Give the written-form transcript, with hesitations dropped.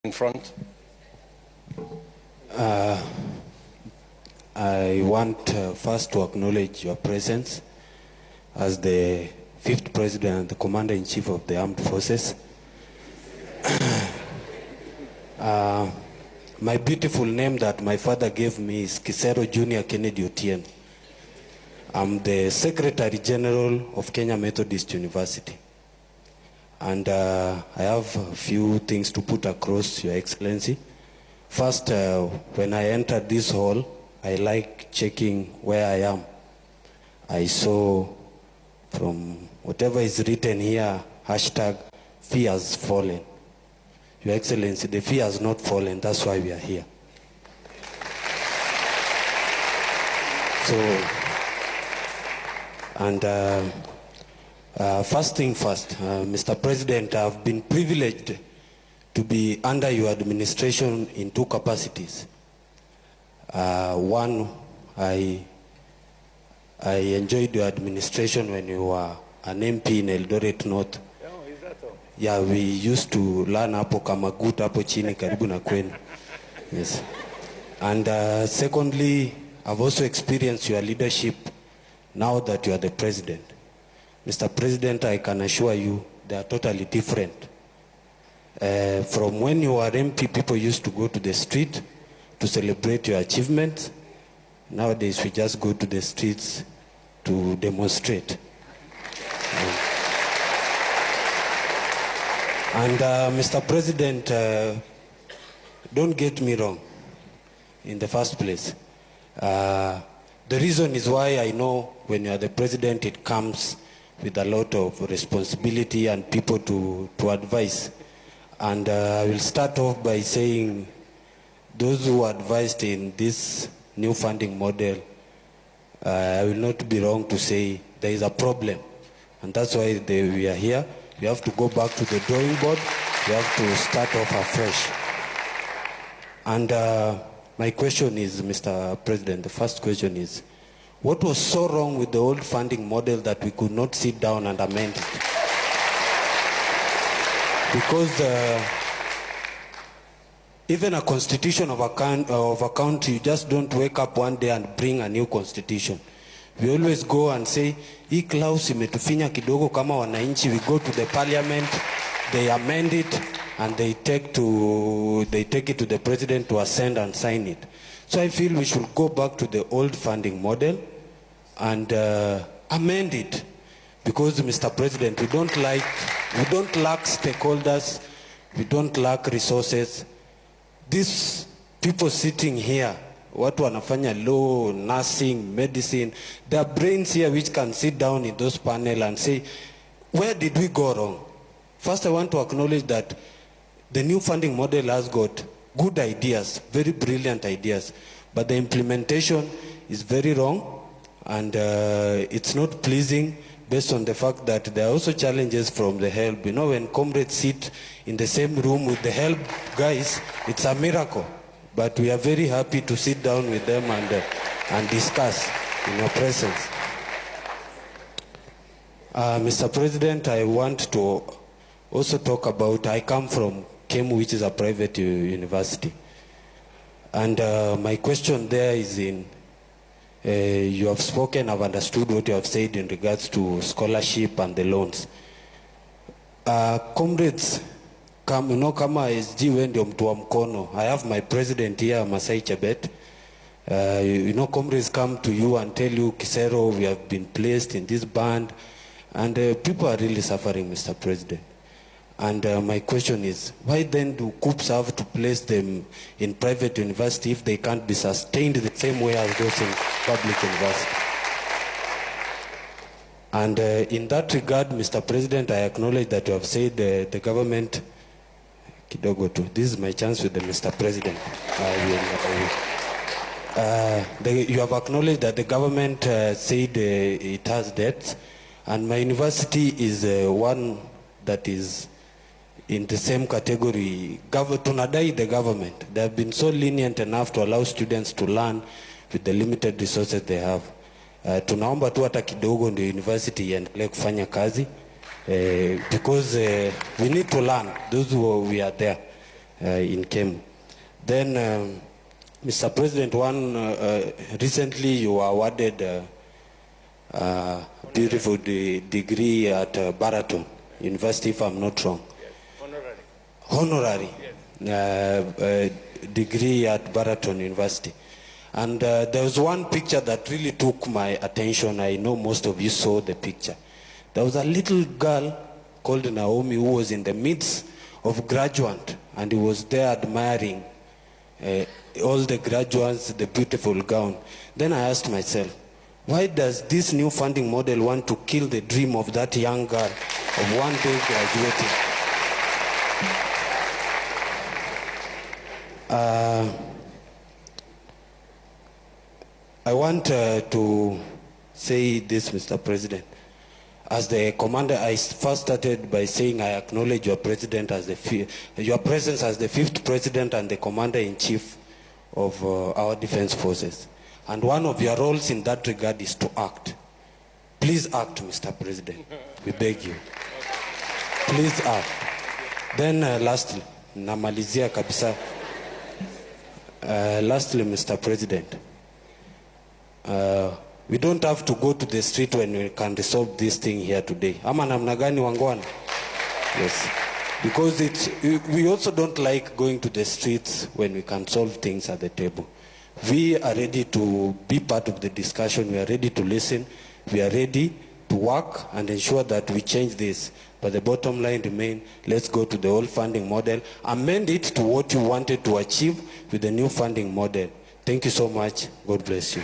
in front. I want first to acknowledge your presence as the 5th President and the Commander-in-Chief of the Armed Forces. My beautiful name that my father gave me is Kisero Junior Kennedy Otieno. I'm the Secretary General of Kenya Methodist University. And I have a few things to put across, Your Excellency. First, when I entered this hall, I like checking where I am. I saw from whatever is written here, hashtag fear has fallen. Your Excellency, the fear has not fallen, that's why we are here. So, and first thing first, Mr. President, I've been privileged to be under your administration in two capacities. One, I enjoyed your administration when you were an MP in Eldoret North. Oh, is that so? Yeah, we used to learn hapo Kamagut hapo chini karibu na kwenu. Yes. And secondly, I've also experienced your leadership now that you are the president. Mr. President, I can assure you they are totally different. From when you were MP, people used to go to the street to celebrate your achievements. Nowadays, we just go to the streets to demonstrate. And Mr. President, don't get me wrong in the first place. The reason is why I know when you are the president, it comes with a lot of responsibility and people to advise. And I will start off by saying those who advised in this new funding model, I will not be wrong to say there is a problem. And that's why we are here. We have to go back to the drawing board. We have to start off afresh. And my question is, Mr. President, the first question is, what was so wrong with the old funding model that we could not sit down and amend it? Because even a constitution of a country, you just don't wake up one day and bring a new constitution. We always go and say, hii clause imetufinya kidogo kama wananchi. We go to the parliament, they amend it, and they take it to the president to assent and sign it. So I feel we should go back to the old funding model and amend it. Because, Mr. President, we don't lack stakeholders, we don't lack resources. These people sitting here, watu wanafanya law, nursing, medicine, there are brains here which can sit down in those panels and say, where did we go wrong? First, I want to acknowledge that the new funding model has got good ideas, very brilliant ideas, but the implementation is very wrong, and it's not pleasing based on the fact that there are also challenges from the help. You know, when comrades sit in the same room with the help guys, it's a miracle. But we are very happy to sit down with them and discuss in your presence. Mr. President, I want to also talk about, I come from KEMU, which is a private university. And my question there is in, you have spoken, I've understood what you have said in regards to scholarship and the loans. Comrades, you know, kama SG wendio mtu wa mkono. I have my president here, Masai Chebet. You know, comrades come to you and tell you, Kisero, we have been placed in this band. And people are really suffering, Mr. President. And my question is, why then do COOPs have to place them in private university if they can't be sustained the same way as those in public university? And in that regard, Mr. President, I acknowledge that you have said the government, this is my chance with the Mr. President. You have acknowledged that the government said it has debts, and my university is one that is in the same category. Tunadai the government. They have been so lenient enough to allow students to learn with the limited resources they have. Tunaomba tu hata kidogo ndio university iendelee kufanya kazi. Because we need to learn, those who we are there. in Kemu. Then, Mr. President, recently you were awarded a beautiful degree at Baraton University, if I'm not wrong. Yes. Honorary. Yes. Degree at Baraton University. And there was one picture that really took my attention. I know most of you saw the picture. There was a little girl called Naomi who was in the midst of graduates, and he was there admiring all the graduates, the beautiful gown. Then I asked myself, why does this new funding model want to kill the dream of that young girl of one day graduating? I want to say this, Mr. President. As the commander, I first started by saying I acknowledge your president as your presence as the 5th president and the commander-in-chief of our defense forces. And one of your roles in that regard is to act. Please act, Mr. President. We beg you. Please act. Then lastly, namalizia kabisa. Lastly, Mr. President, we don't have to go to the street when we can resolve this thing here today. Ama namna gani wangwana? Yes. Because we also don't like going to the streets when we can solve things at the table. We are ready to be part of the discussion. We are ready to listen. We are ready to work and ensure that we change this. But the bottom line remains, let's go to the old funding model, amend it to what you wanted to achieve with the new funding model. Thank you so much. God bless you.